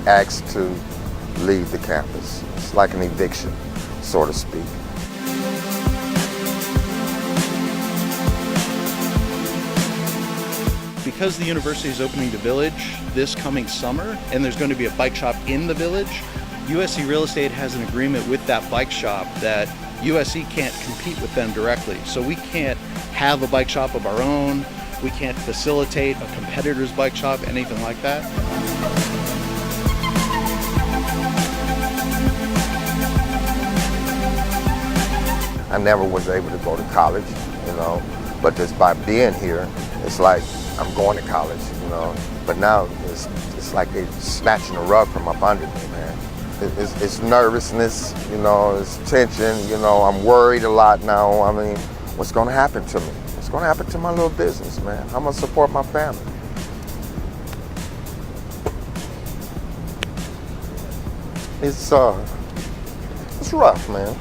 asked to leave the campus. It's like an eviction, so to speak. Because the university is opening the village this coming summer, and there's going to be a bike shop in the village, USC Real Estate has an agreement with that bike shop that USC can't compete with them directly. So we can't have a bike shop of our own. We can't facilitate a competitor's bike shop, anything like that. I never was able to go to college, you know, but just by being here, it's like I'm going to college, you know. But now it's like they're snatching the rug from up under me, man. It's nervousness, you know, it's tension, you know, I'm worried a lot now. I mean, what's going to happen to me? What's going to happen to my little business, man? How am I going to support my family? It's rough, man.